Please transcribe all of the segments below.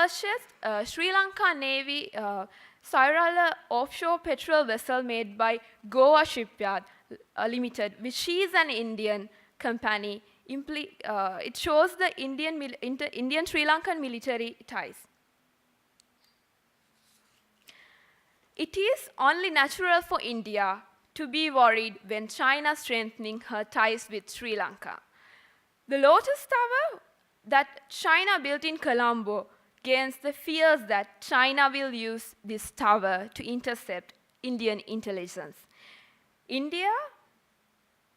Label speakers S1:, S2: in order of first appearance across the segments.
S1: purchased a Sri Lanka Navy Sairala offshore petrol vessel made by Goa Shipyard Limited, which is an Indian company. It shows the Indian-Sri Lankan military ties. It is only natural for India to be worried when China is strengthening her ties with Sri Lanka. The Lotus Tower that China built in Colombo gains the fears that China will use this tower to intercept Indian intelligence. India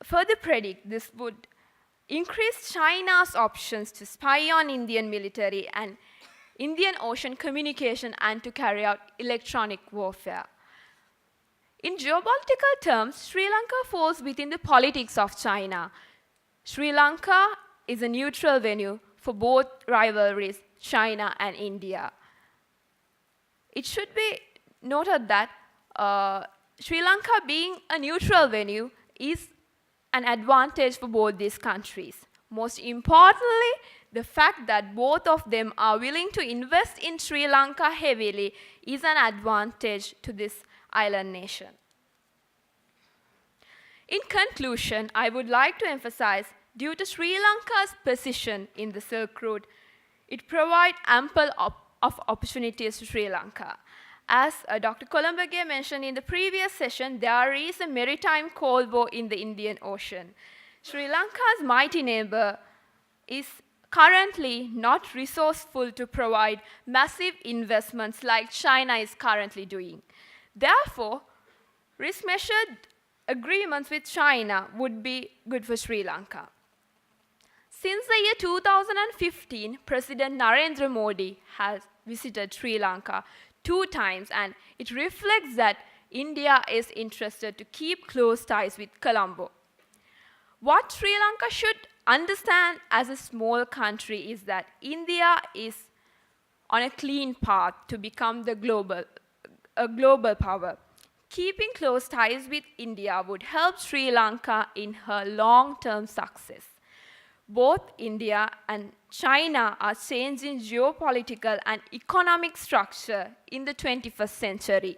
S1: further predict this would increase China's options to spy on Indian military and Indian Ocean communication and to carry out electronic warfare. In geopolitical terms, Sri Lanka falls within the politics of China. Sri Lanka is a neutral venue for both rivalries, China and India. It should be noted that Sri Lanka being a neutral venue is an advantage for both these countries. Most importantly, the fact that both of them are willing to invest in Sri Lanka heavily is an advantage to this island nation. In conclusion, I would like to emphasize, due to Sri Lanka's position in the Silk Route, it provides ample of opportunities to Sri Lanka. As Dr. Columbage mentioned in the previous session, there is a maritime Cold War in the Indian Ocean. Sri Lanka's mighty neighbor is currently not resourceful to provide massive investments like China is currently doing. Therefore, risk-measured agreements with China would be good for Sri Lanka. Since the year 2015, President Narendra Modi has visited Sri Lanka 2 times, and it reflects that India is interested to keep close ties with Colombo. What Sri Lanka should understand as a small country is that India is on a clean path to become a global power. Keeping close ties with India would help Sri Lanka in her long-term success. Both India and China are changing geopolitical and economic structure in the 21st century.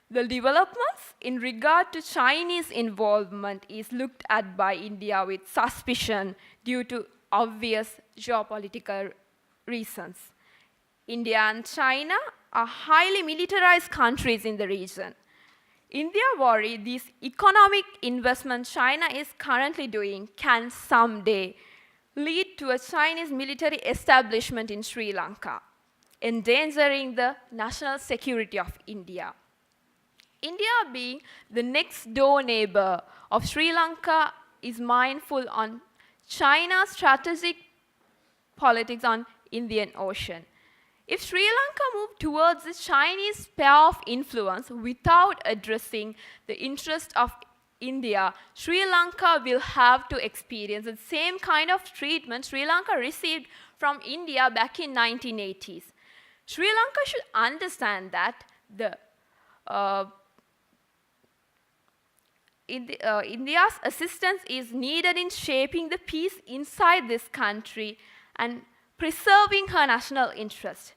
S1: The developments in regard to Chinese involvement is looked at by India with suspicion due to obvious geopolitical reasons. India and China are highly militarized countries in the region. India worry these economic investments China is currently doing can someday lead to a Chinese military establishment in Sri Lanka, endangering the national security of India. India, being the next door neighbor of Sri Lanka, is mindful on China's strategic politics on Indian Ocean. If Sri Lanka moved towards the Chinese sphere of influence without addressing the interest of India, Sri Lanka will have to experience the same kind of treatment Sri Lanka received from India back in 1980s. Sri Lanka should understand that India's assistance is needed in shaping the peace inside this country and preserving her national interest.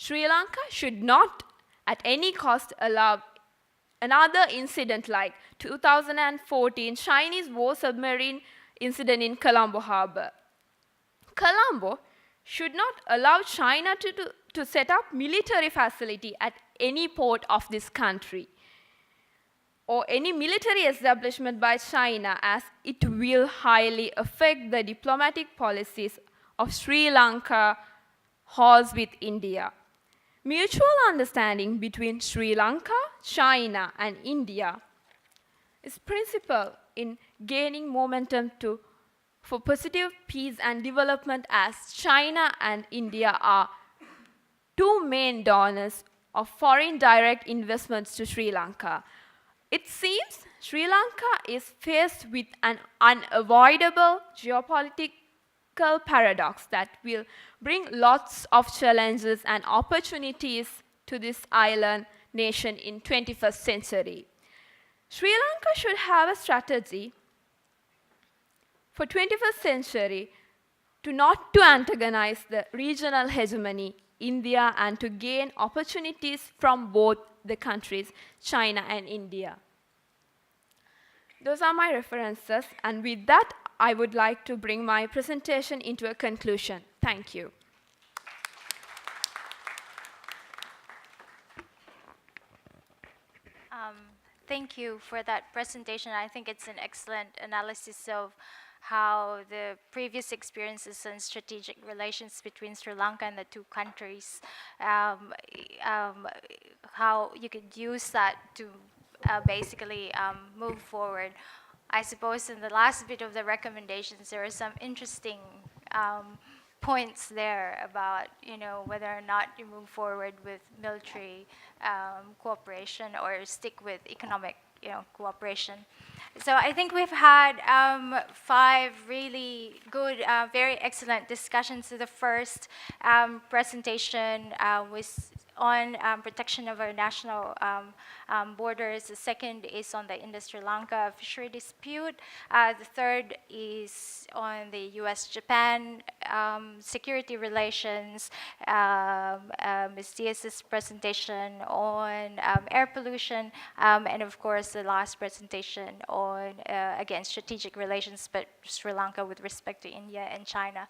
S1: Sri Lanka should not at any cost allow another incident like 2014 Chinese war submarine incident in Colombo Harbor. Colombo should not allow China to set up military facility at any port of this country or any military establishment by China, as it will highly affect the diplomatic policies of Sri Lanka holds with India. Mutual understanding between Sri Lanka, China, and India is principal in gaining momentum for positive peace and development, as China and India are 2 main donors of foreign direct investments to Sri Lanka. It seems Sri Lanka is faced with an unavoidable geopolitical paradox that will bring lots of challenges and opportunities to this island nation in 21st century. Sri Lanka should have a strategy for 21st century to not to antagonize the regional hegemony India and to gain opportunities from both the countries, China and India. Those are my references, and with that, I would like to bring my presentation into a conclusion. Thank you.
S2: Thank you for that presentation. I think it's an excellent analysis of how the previous experiences and strategic relations between Sri Lanka and the two countries, how you could use that to basically move forward. I suppose in the last bit of the recommendations, there are some interesting points there about whether or not you move forward with military cooperation or stick with economic cooperation. So I think we've had 5 really good, very excellent discussions. So the first presentation was on protection of our national borders. The second is on the Indus-Sri Lanka fishery dispute. The third is on the U.S.-Japan security relations. Ms. Diaz's presentation on air pollution, and of course the last presentation on again strategic relations, but Sri Lanka with respect to India and China.